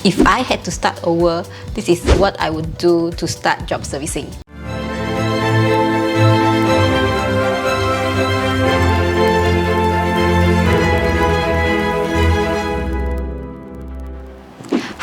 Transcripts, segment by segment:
If I had to start over, this is what I would do to start job servicing.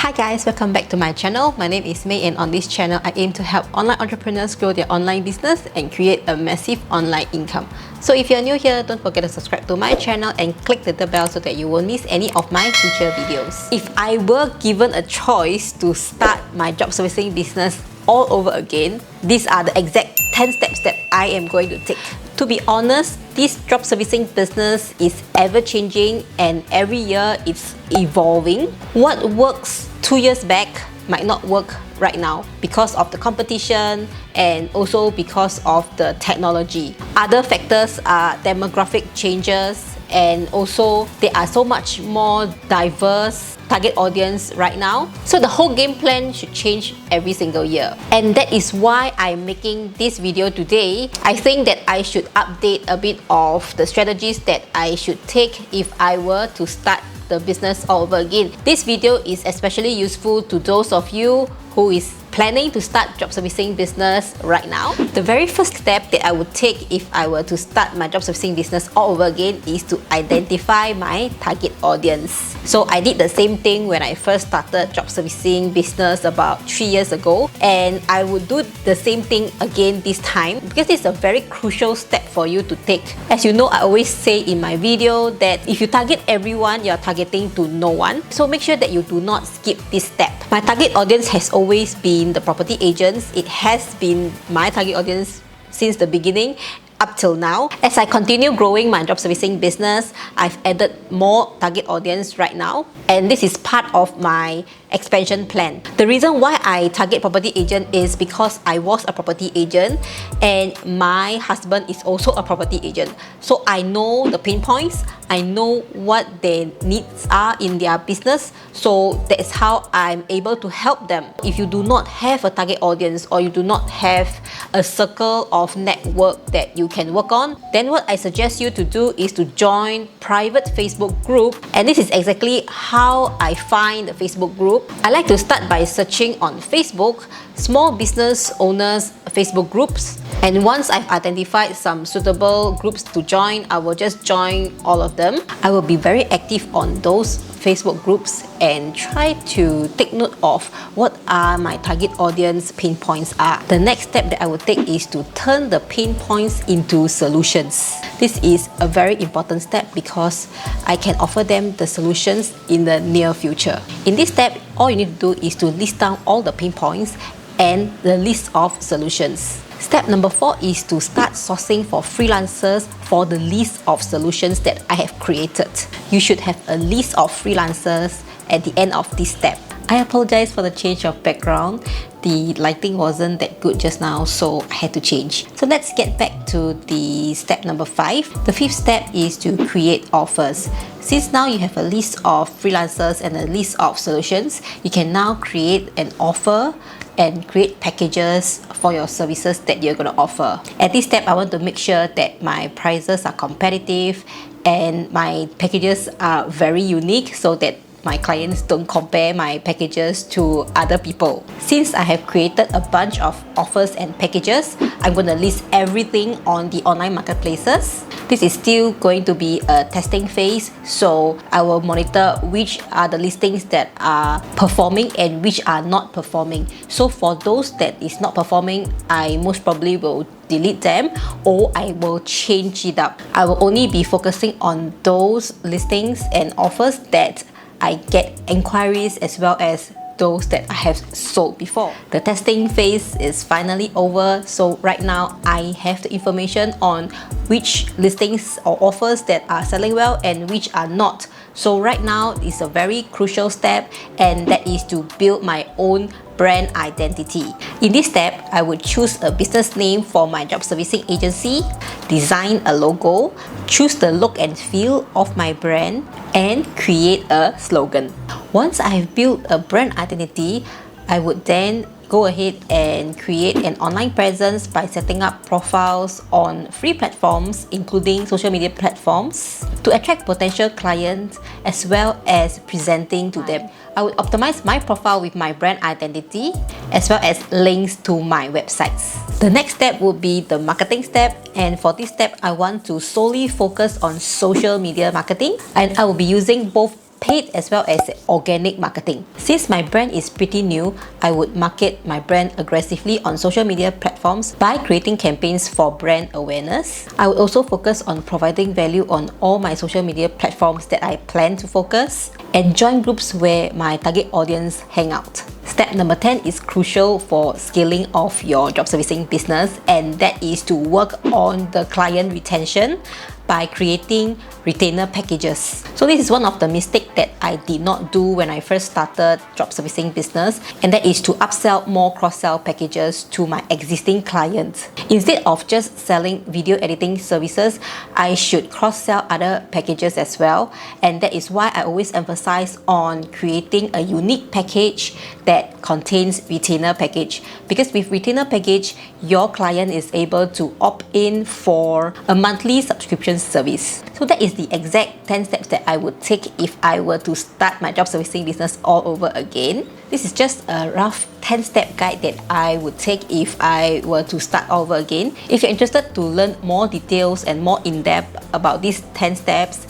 Hi guys, welcome back to my channel. My name is May, and on this channel I aim to help online entrepreneurs grow their online business and create a massive online income. So if you're new here, don't forget to subscribe to my channel and click the bell so that you won't miss any of my future videos. If I were given a choice to start my job servicing business all over again, these are the exact 10 steps that I am going to take. To be honest, this job servicing business is ever changing and every year it's evolving. What works 2 years back might not work right now because of the competition and also because of the technology. Other factors are demographic changes, and also there are so much more diverse target audience right now. So the whole game plan should change every single year. And that is why I'm making this video today. I think that I should update a bit of the strategies that I should take if I were to start the business all over again. This video is especially useful to those of you who is planning to start job servicing business right now. The very first step that I would take if I were to start my job servicing business all over again is to identify my target audience. So I did the same thing when I first started job servicing business about 3 years ago, and I would do the same thing again this time because it's a very crucial step for you to take. As you know, I always say in my video that if you target everyone, you're targeting to no one. So make sure that you do not skip this step. My target audience has always been the property agents. It has been my target audience since the beginning up till now. As I continue growing my job servicing business, I've added more target audience right now, and this is part of my expansion plan. The reason why I target property agent is because I was a property agent and my husband is also a property agent. So I know the pain points, I know what their needs are in their business, so that's how I'm able to help them. If you do not have a target audience or you do not have a circle of network that you can work on, then what I suggest you to do is to join private Facebook group, and this is exactly how I find the Facebook group. I like to start by searching on Facebook, small business owners Facebook groups, and once I've identified some suitable groups to join, I will just join all of them. I will be very active on those Facebook groups and try to take note of what are my target audience pain points are. The next step that I will take is to turn the pain points into solutions. This is a very important step because I can offer them the solutions in the near future. In this step, all you need to do is to list down all the pain points and the list of solutions. Step number 4 is to start sourcing for freelancers for the list of solutions that I have created. You should have a list of freelancers at the end of this step. I apologize for the change of background. The lighting wasn't that good just now, so I had to change. So let's get back to the step number 5. The 5th step is to create offers. Since now you have a list of freelancers and a list of solutions, you can now create an offer and create packages for your services that you're going to offer. At this step, I want to make sure that my prices are competitive and my packages are very unique so that my clients don't compare my packages to other people. Since I have created a bunch of offers and packages, I'm going to list everything on the online marketplaces. This is still going to be a testing phase, so I will monitor which are the listings that are performing and which are not performing. So for those that is not performing, I most probably will delete them or I will change it up. I will only be focusing on those listings and offers that I get inquiries as well as those that I have sold before. The testing phase is finally over, so right now I have the information on which listings or offers that are selling well and which are not. So right now is a very crucial step, and that is to build my own brand identity. In this step, I would choose a business name for my job servicing agency, design a logo, choose the look and feel of my brand, and create a slogan. Once I have built a brand identity, I would then go ahead and create an online presence by setting up profiles on free platforms, including social media platforms, to attract potential clients as well as presenting to them. I would optimize my profile with my brand identity as well as links to my websites. The next step would be the marketing step, and for this step I want to solely focus on social media marketing, and I will be using both paid as well as organic marketing. Since my brand is pretty new, I would market my brand aggressively on social media platforms by creating campaigns for brand awareness. I would also focus on providing value on all my social media platforms that I plan to focus, and join groups where my target audience hang out. Step number 10 is crucial for scaling of your job servicing business, and that is to work on the client retention by creating retainer packages. So this is one of the mistakes that I did not do when I first started job servicing business, and that is to upsell more cross-sell packages to my existing clients. Instead of just selling video editing services, I should cross-sell other packages as well, and that is why I always emphasize on creating a unique package that contains retainer package, because with retainer package your client is able to opt in for a monthly subscription service. So that is the exact 10 steps that I would take if I were to start my job servicing business all over again. This is just a rough 10-step guide that I would take if I were to start all over again. If you're interested to learn more details and more in-depth about these 10 steps,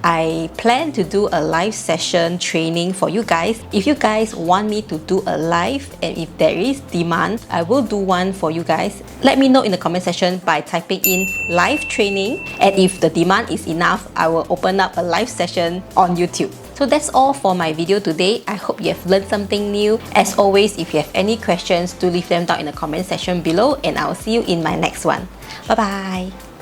I plan to do a live session training for you guys. If you guys want me to do a live, and if there is demand, I will do one for you guys. Let me know in the comment section by typing in live training, and if the demand is enough, I will open up a live session on YouTube. So that's all for my video today. I hope you have learned something new. As always, if you have any questions, do leave them down in the comment section below, and I'll see you in my next one. Bye bye!